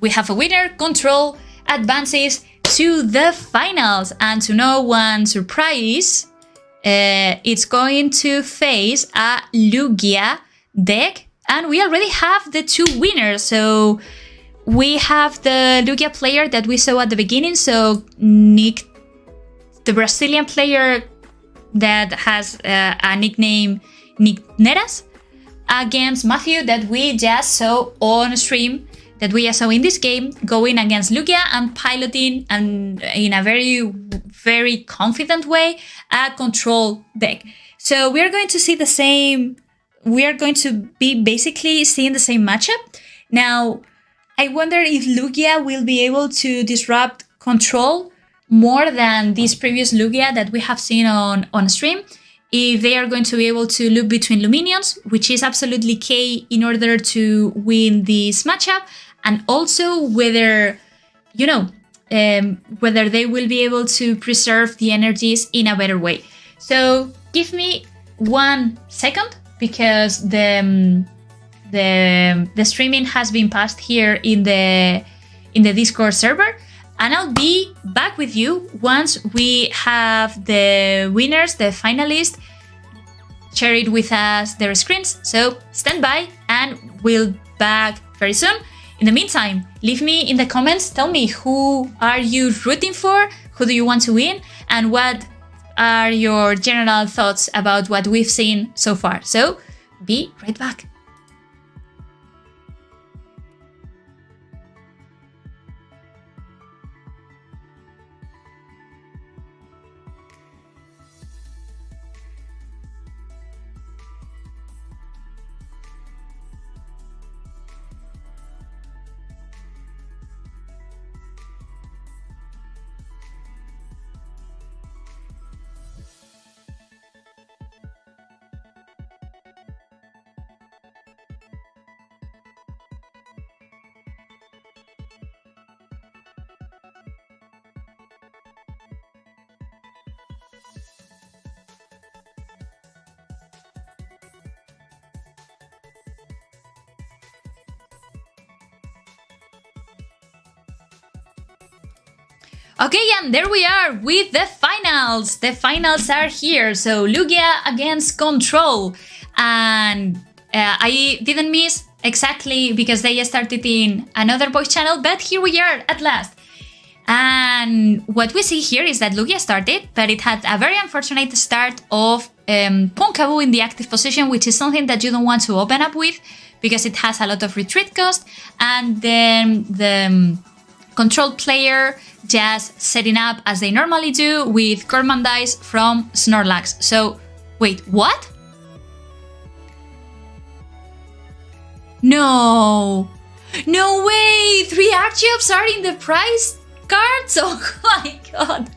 we have a winner. Control advances to the finals, and to no one's surprise, it's going to face a Lugia deck, and we already have the 2 winners. So we have the Lugia player that we saw at the beginning, so Nick, the Brazilian player that has a nickname Nick Neras, against Matthew that we just saw on stream, that we saw in this game, going against Lugia and piloting, and in a very confident way, a control deck. So we are going to see the same, we are going to be basically seeing the same matchup. Now, I wonder if Lugia will be able to disrupt control more than this previous Lugia that we have seen on stream. If they are going to be able to loop between Luminions, which is absolutely key in order to win this matchup, and also whether, you know, whether they will be able to preserve the energies in a better way. So give me 1 second, because the streaming has been passed here in the Discord server, and I'll be back with you once we have the winners, the finalists, share it with us their screens. So stand by, and we'll back very soon. In the meantime, leave me in the comments, tell me who are you rooting for, who do you want to win, and what are your general thoughts about what we've seen so far. So be right back. Okay, and there we are with the finals. The finals are here. So Lugia against Control. And I didn't miss exactly because they started in another voice channel, but here we are at last. And what we see here is that Lugia started, but it had a very unfortunate start of Punkaboo in the active position, which is something that you don't want to open up with because it has a lot of retreat cost. And then the Control player just setting up as they normally do with Gormandize from Snorlax. So, wait, what? No! No way! 3 Archeops are in the prize cards? Oh my god!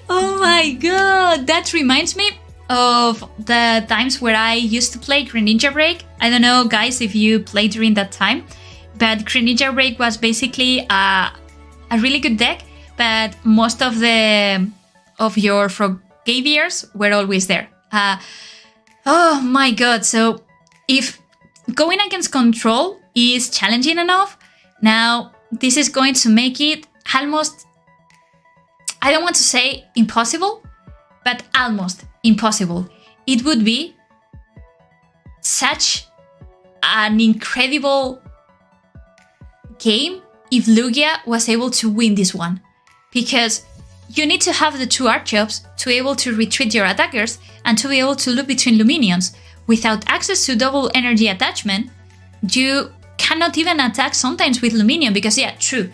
Oh my god! That reminds me of the times where I used to play Greninja Break. I don't know, guys, if you played during that time, but Greninja Break was basically a really good deck, but most of your Frogaviers were always there. Oh my god, so if going against Control is challenging enough, now this is going to make it almost, I don't want to say impossible, but almost impossible. It would be such an incredible game if Lugia was able to win this one, because you need to have the 2 Archeops to be able to retreat your attackers and to be able to loop between Luminions. Without access to double energy attachment, you cannot even attack sometimes with Luminion, because yeah, true,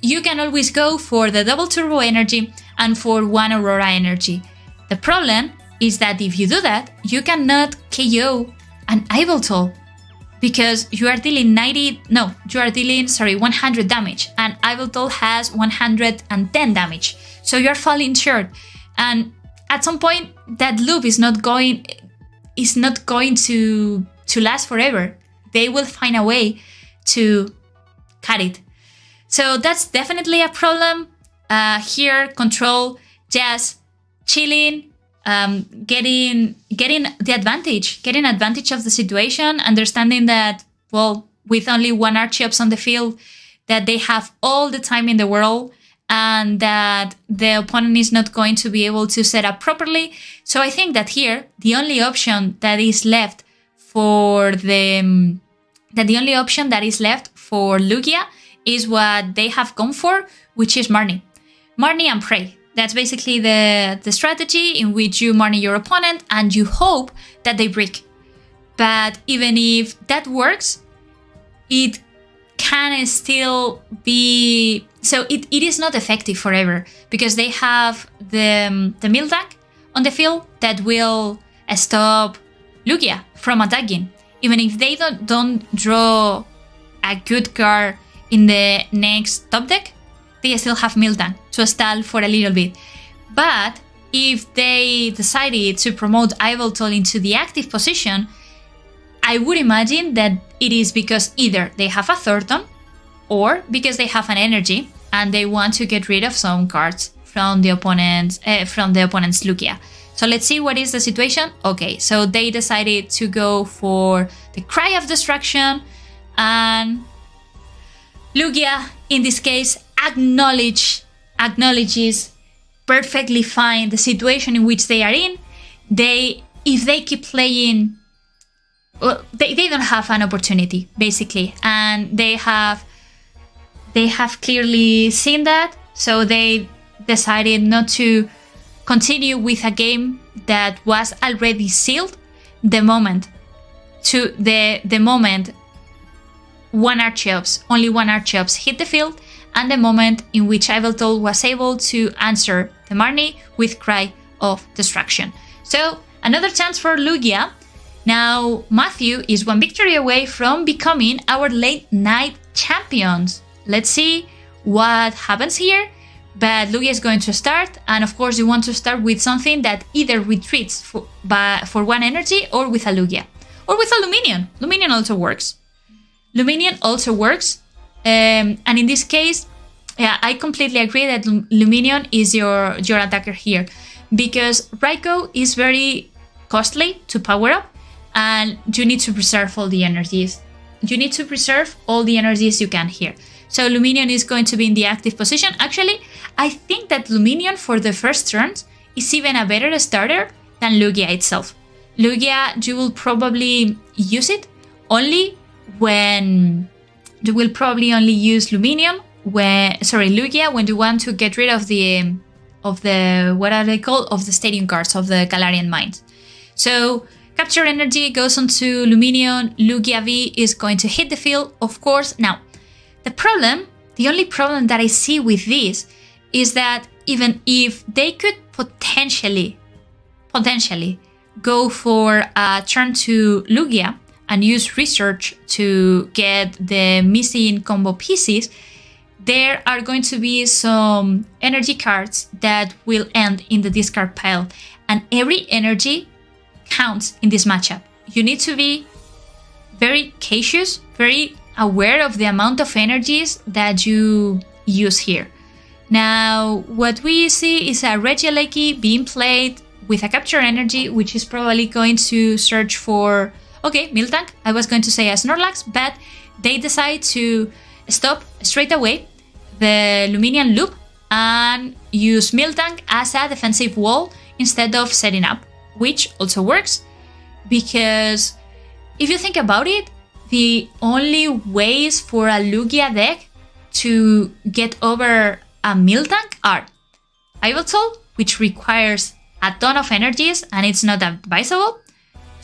you can always go for the double turbo energy and for 1 Aurora energy. The problem is that if you do that, you cannot KO an Yveltal, because you are dealing 100 damage, and Yveltal has 110 damage. So you're falling short. And at some point, that loop is not going to last forever. They will find a way to cut it. So that's definitely a problem. Here, Control just chilling, getting advantage of the situation, understanding that, well, with only one Archeops on the field, that they have all the time in the world, and that the opponent is not going to be able to set up properly. So I think that here, the only option that is left for Lugia is what they have gone for, which is Marnie. Marnie and Prey. That's basically the strategy in which you Marnie your opponent and you hope that they break. But even if that works, it can still be... So it is not effective forever, because they have the Miltank on the field that will stop Lugia from attacking. Even if they don't draw a good card in the next top deck, they still have Miltank to stall for a little bit. But if they decided to promote Yveltal into the active position, I would imagine that it is because either they have a Thornton or because they have an energy and they want to get rid of some cards from the opponent's Lugia. So let's see what is the situation. Okay, so they decided to go for the Cry of Destruction, and Lugia, in this case, acknowledges perfectly fine the situation in which they are in. If they keep playing, well, they don't have an opportunity, basically, and they have clearly seen that, so they decided not to continue with a game that was already sealed the moment only one Archeops hit the field, and the moment in which Yveltal was able to answer the Marnie with Cry of Destruction. So another chance for Lugia. Now Matthew is one victory away from becoming our late night champions. Let's see what happens here. But Lugia is going to start, and of course you want to start with something that either retreats for one energy, or with a Lugia, or with a Luminion. Luminion also works. And in this case, yeah, I completely agree that Luminion is your attacker here, because Raikou is very costly to power up, and you need to preserve all the energies. You can here. So Luminion is going to be in the active position. Actually, I think that Luminion for the first turns is even a better starter than Lugia itself. Lugia, you will probably use it only when... You will probably only use Lugia when you want to get rid of the what are they called? Of the stadium cards, of the Galarian Mines. So capture energy goes onto Luminion. Lugia V is going to hit the field, of course. Now, the only problem that I see with this is that even if they could potentially go for a turn to Lugia and use research to get the missing combo pieces, there are going to be some energy cards that will end in the discard pile, and every energy counts in this matchup. You need to be very cautious, very aware of the amount of energies that you use here. Now, what we see is a Regieleki being played with a capture energy, which is probably going to search for, okay, Miltank. I was going to say a Snorlax, but they decide to stop straight away the Luminion loop and use Miltank as a defensive wall instead of setting up, which also works, because if you think about it, the only ways for a Lugia deck to get over a Miltank are Yveltal, which requires a ton of energies and it's not advisable,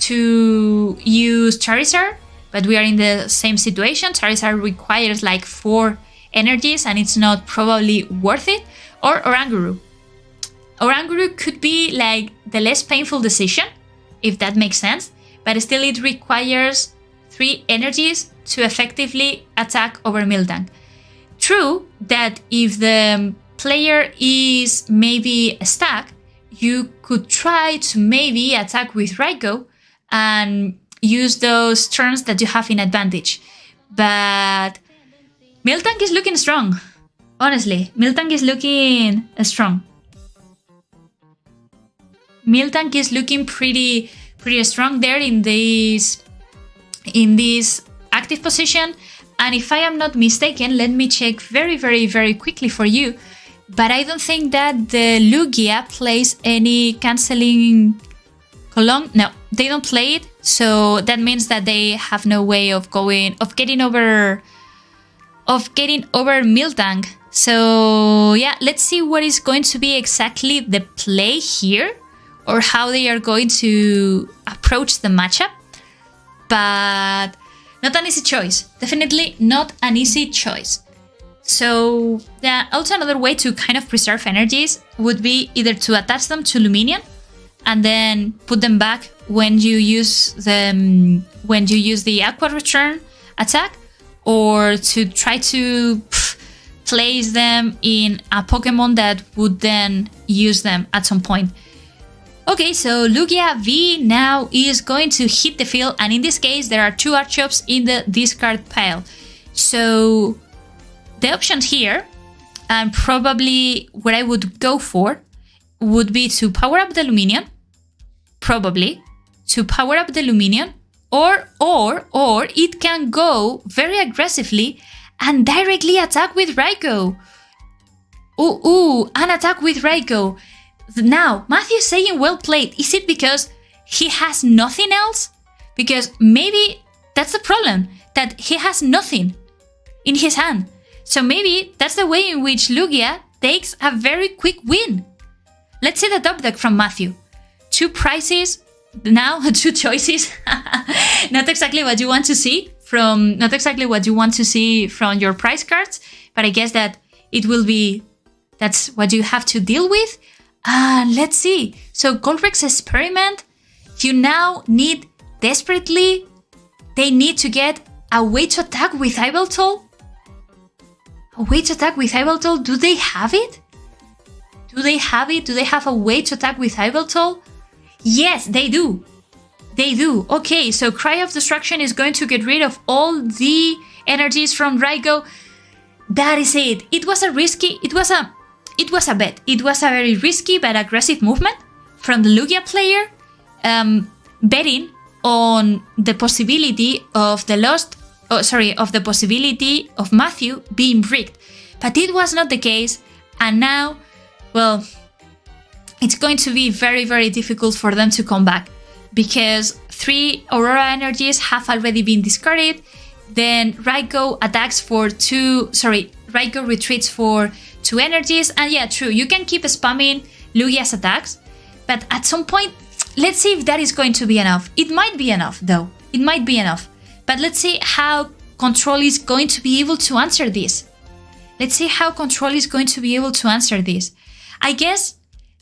to use Charizard, but we are in the same situation. Charizard requires like 4 energies and it's not probably worth it, or Oranguru. Oranguru could be like the less painful decision, if that makes sense, but still it requires 3 energies to effectively attack over Miltank. True that if the player is maybe stuck, you could try to maybe attack with Raikou and use those turns that you have in advantage. But Miltank is looking strong. Honestly, Miltank is looking strong. Miltank is looking pretty strong there in this active position. And if I am not mistaken, let me check very, very, very quickly for you. But I don't think that the Lugia plays any cancelling column. No, they don't play it. So that means that they have no way of getting over Miltank. So yeah, let's see what is going to be exactly the play here, or how they are going to approach the matchup. But not an easy choice. Definitely not an easy choice. So yeah, also another way to kind of preserve energies would be either to attach them to Luminion and then put them back when you use the Aqua Return attack, or to try to place them in a Pokemon that would then use them at some point. Okay, so Lugia V now is going to hit the field, and in this case there are 2 Archeops in the discard pile. So the options here, and probably what I would go for, would be to power up the Luminion, probably, to power up the Luminion, or it can go very aggressively and directly attack with Raikou. Ooh, an attack with Raikou. Now, Matthew's saying well played. Is it because he has nothing else? Because maybe that's the problem, that he has nothing in his hand. So maybe that's the way in which Lugia takes a very quick win. Let's see the top deck from Matthew. 2 prizes, now 2 choices. Not exactly what you want to see from your prize cards, but I guess that it will be, that's what you have to deal with. Let's see. So Golrex Experiment, you now need desperately, they need to get a way to attack with Yveltal. A way to attack with Yveltal? Do they have it? Do they have a way to attack with Yveltal? Yes, they do. They do. Okay, so Cry of Destruction is going to get rid of all the energies from Raikou. That is it. It was a bet. It was a very risky but aggressive movement from the Lugia player, betting on the possibility of the possibility of Matthew being rigged. But it was not the case, and now, well, it's going to be very, very difficult for them to come back, because 3 Aurora energies have already been discarded. Then Raikou retreats for 2 energies, and yeah, true, you can keep spamming Lugia's attacks, but at some point, let's see if that is going to be enough. It might be enough, though. It might be enough. But let's see how Control is going to be able to answer this. I guess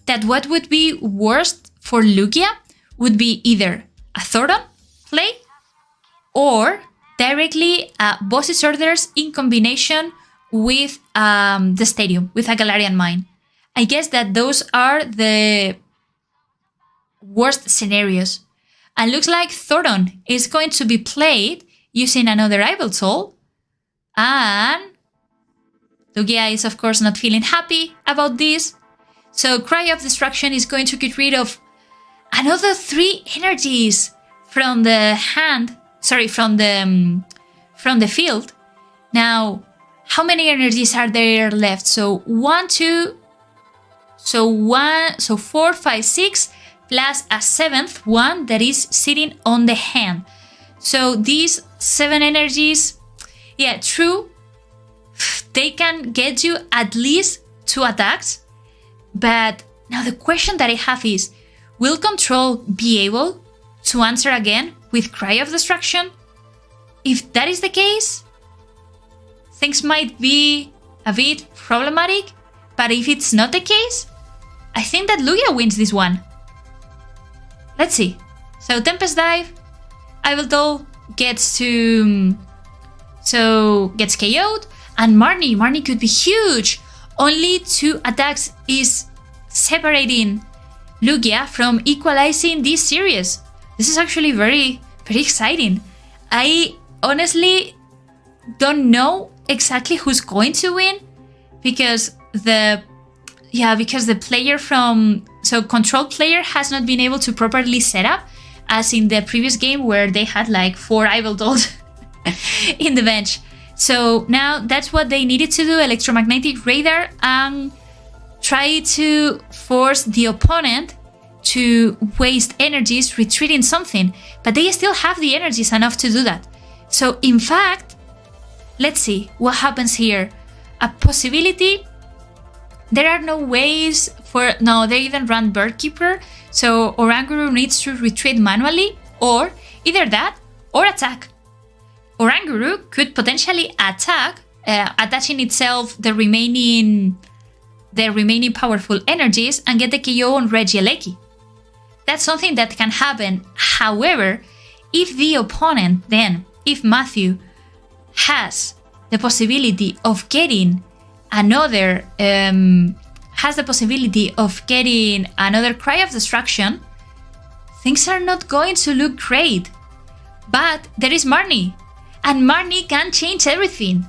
that what would be worst for Lugia would be either a Thoron play, or directly Boss's Orders in combination with the Stadium, with a Galarian Mine. I guess that those are the worst scenarios. And looks like Thoron is going to be played using another Yveltal. And Lugia is of course not feeling happy about this. So Cry of Destruction is going to get rid of another 3 energies from the field. Now, how many energies are there left? So 4, 5, 6, plus a 7th one that is sitting on the hand. So these 7 energies, yeah, true, they can get you at least 2 attacks. But now the question that I have is, will Control be able to answer again with Cry of Destruction? If that is the case, things might be a bit problematic. But if it's not the case, I think that Lugia wins this one. Let's see. So Tempest Dive, Yveltal gets KO'd, and Marnie could be huge. Only 2 attacks is separating Lugia from equalizing this series. This is actually very, very exciting. I honestly don't know exactly who's going to win, because the player Control player has not been able to properly set up, as in the previous game where they had like 4 Yveltals in the bench. So now that's what they needed to do, electromagnetic radar, and try to force the opponent to waste energies retreating something. But they still have the energies enough to do that. So in fact, let's see what happens here. A possibility, there are no ways for, no, they even run Birdkeeper. So Oranguru needs to retreat manually, or either that or attack. Oranguru could potentially attack, attaching itself the remaining powerful energies and get the KO on Regieleki. That's something that can happen. However, if the opponent then, if Matthew has the possibility of getting another Cry of Destruction, things are not going to look great. But there is Marnie, and Marnie can change everything.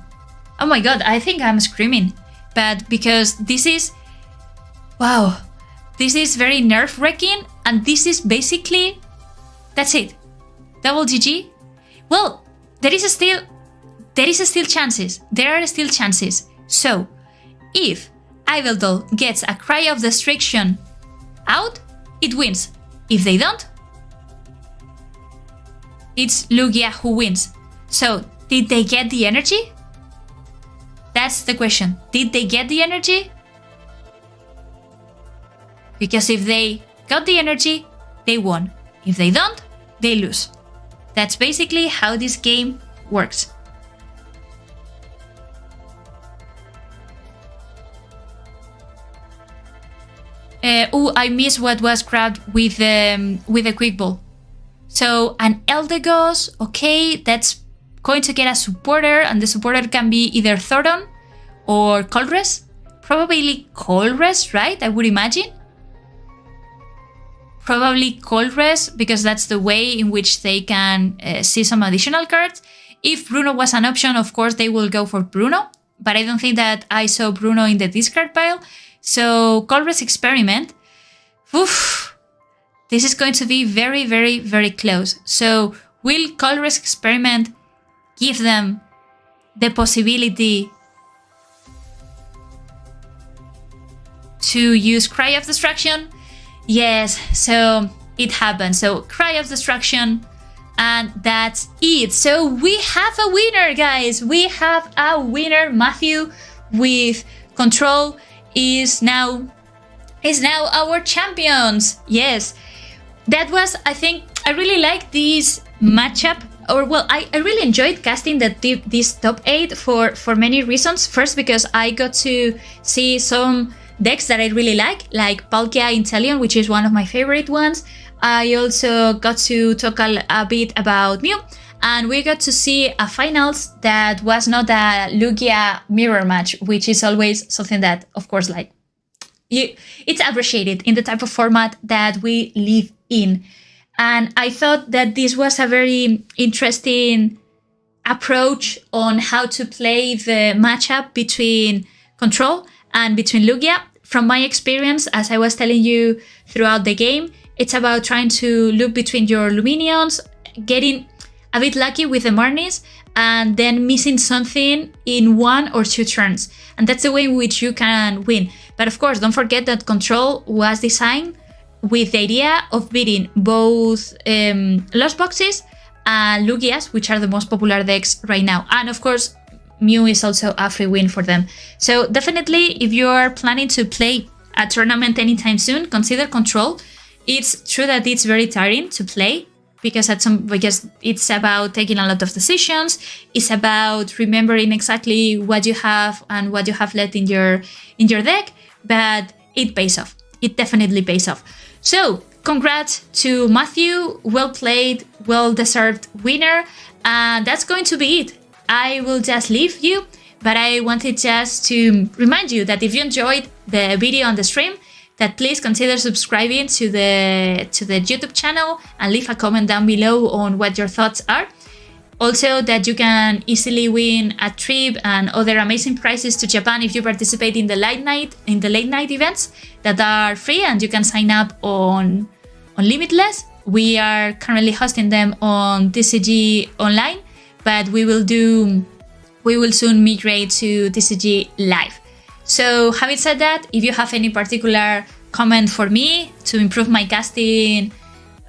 Oh my god, I think I'm screaming. But because this is, wow, this is very nerve-wracking, and this is basically, that's it. Double GG. Well, there is still chances. There are still chances. So, if Iveldol gets a Cry of Destruction out, it wins. If they don't, it's Lugia who wins. So, did they get the energy? That's the question. Did they get the energy? Because if they got the energy, they won. If they don't, they lose. That's basically how this game works. I missed what was grabbed with a quick ball. So an Eldegoss, okay, that's going to get a supporter, and the supporter can be either Thoron or Colress. Probably Colress, right? I would imagine. Probably Colress, because that's the way in which they can see some additional cards. If Bruno was an option, of course, they will go for Bruno. But I don't think that I saw Bruno in the discard pile. So Colress Experiment. Oof, this is going to be very, very, very close. So will Colress Experiment give them the possibility to use Cry of Destruction? Yes, so it happened. So Cry of Destruction, and that's it. So we have a winner, guys. We have a winner. Matthew with Control is now our champions. Yes, that was, I think, I really like this matchup. Or well, I really enjoyed casting this top 8 for many reasons. First, because I got to see some decks that I really like Palkia Inteleon, which is one of my favorite ones. I also got to talk a bit about Mew, and we got to see a finals that was not a Lugia mirror match, which is always something that, of course, like it's appreciated in the type of format that we live in. And I thought that this was a very interesting approach on how to play the matchup between Control and between Lugia. From my experience, as I was telling you throughout the game, it's about trying to look between your Luminions, getting a bit lucky with the Marnies, and then missing something in 1 or 2 turns. And that's the way in which you can win. But of course, don't forget that Control was designed with the idea of beating both Lost Boxes and Lugias, which are the most popular decks right now. And of course, Mew is also a free win for them. So definitely, if you are planning to play a tournament anytime soon, consider Control. It's true that it's very tiring to play because it's about taking a lot of decisions. It's about remembering exactly what you have and what you have left in your deck, but it pays off. It definitely pays off. So congrats to Matthew. Well played, well-deserved winner. And that's going to be it. I will just leave you, but I wanted just to remind you that if you enjoyed the video on the stream, that please consider subscribing to the YouTube channel and leave a comment down below on what your thoughts are. Also, that you can easily win a trip and other amazing prizes to Japan if you participate in the late night events that are free, and you can sign up on Limitless. We are currently hosting them on TCG online, but we will soon migrate to TCG Live. So having said that, if you have any particular comment for me to improve my casting,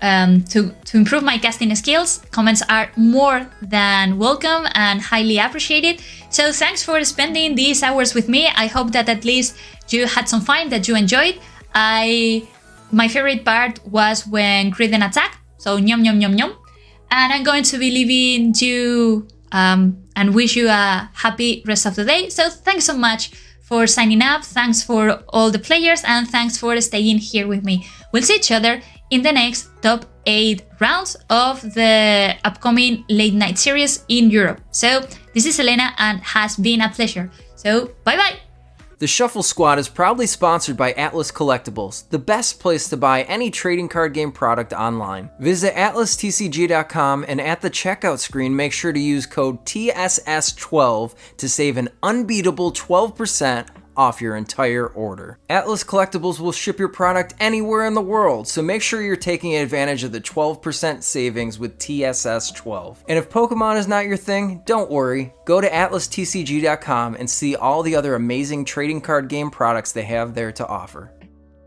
to improve my casting skills, comments are more than welcome and highly appreciated. So thanks for spending these hours with me. I hope that at least you had some fun, that you enjoyed. My favorite part was when Criden attacked, so nyum nyum nyum nyum. And I'm going to be leaving you and wish you a happy rest of the day. So thanks so much for signing up, thanks for all the players, and thanks for staying here with me. We'll see each other in the next top 8 rounds of the upcoming late night series in Europe. So this is Elena and has been a pleasure. So bye bye. The Shuffle Squad is proudly sponsored by Atlas Collectibles, the best place to buy any trading card game product online. Visit atlastcg.com and at the checkout screen make sure to use code TSS12 to save an unbeatable 12% off your entire order. Atlas Collectibles will ship your product anywhere in the world, so make sure you're taking advantage of the 12% savings with TSS12. And if Pokemon is not your thing, don't worry. Go to atlastcg.com and see all the other amazing trading card game products they have there to offer.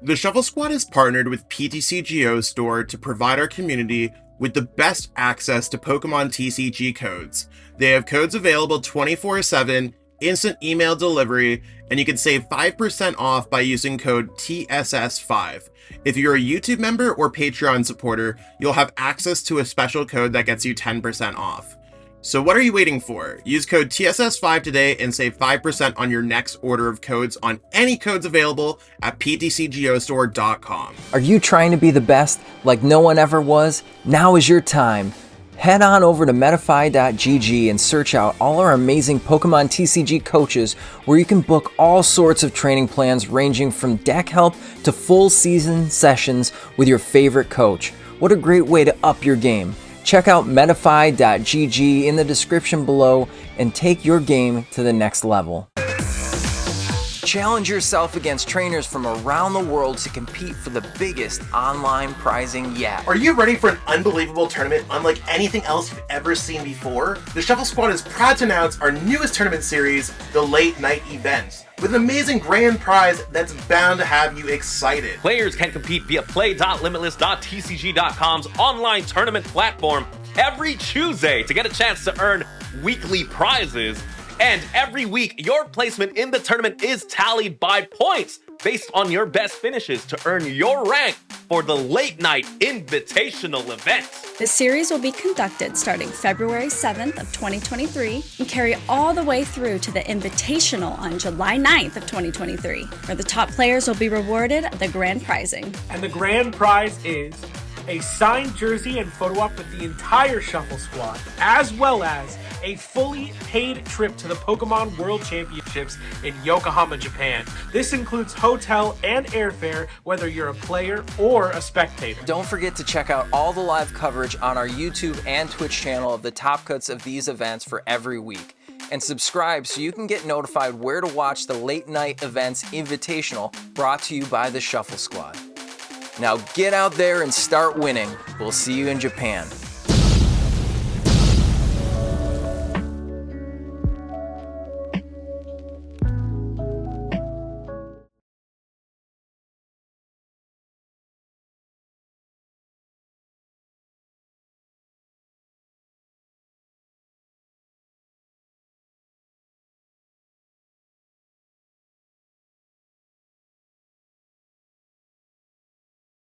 The Shuffle Squad is partnered with PTCGO Store to provide our community with the best access to Pokemon TCG codes. They have codes available 24/7, instant email delivery, and you can save 5% off by using code TSS5. If you're a YouTube member or Patreon supporter, you'll have access to a special code that gets you 10% off. So what are you waiting for? Use code TSS5 today and save 5% on your next order of codes on any codes available at ptcgostore.com. Are you trying to be the best like no one ever was? Now is your time. Head on over to metafy.gg and search out all our amazing Pokemon TCG coaches where you can book all sorts of training plans ranging from deck help to full season sessions with your favorite coach. What a great way to up your game. Check out metafy.gg in the description below and take your game to the next level. Challenge yourself against trainers from around the world to compete for the biggest online prizing yet. Are you ready for an unbelievable tournament unlike anything else you've ever seen before? The Shuffle Squad is proud to announce our newest tournament series, the Late Night Events, with an amazing grand prize that's bound to have you excited. Players can compete via play.limitless.tcg.com's online tournament platform every Tuesday to get a chance to earn weekly prizes. And every week, your placement in the tournament is tallied by points based on your best finishes to earn your rank for the Late Night Invitational event. The series will be conducted starting February 7th of 2023 and carry all the way through to the Invitational on July 9th of 2023, where the top players will be rewarded the grand prizing. And the grand prize is a signed jersey and photo op with the entire Shuffle Squad, as well as a fully paid trip to the Pokemon World Championships in Yokohama, Japan. This includes hotel and airfare, whether you're a player or a spectator. Don't forget to check out all the live coverage on our YouTube and Twitch channel of the top cuts of these events for every week. And subscribe so you can get notified where to watch the Late Night Events Invitational brought to you by the Shuffle Squad. Now get out there and start winning. We'll see you in Japan.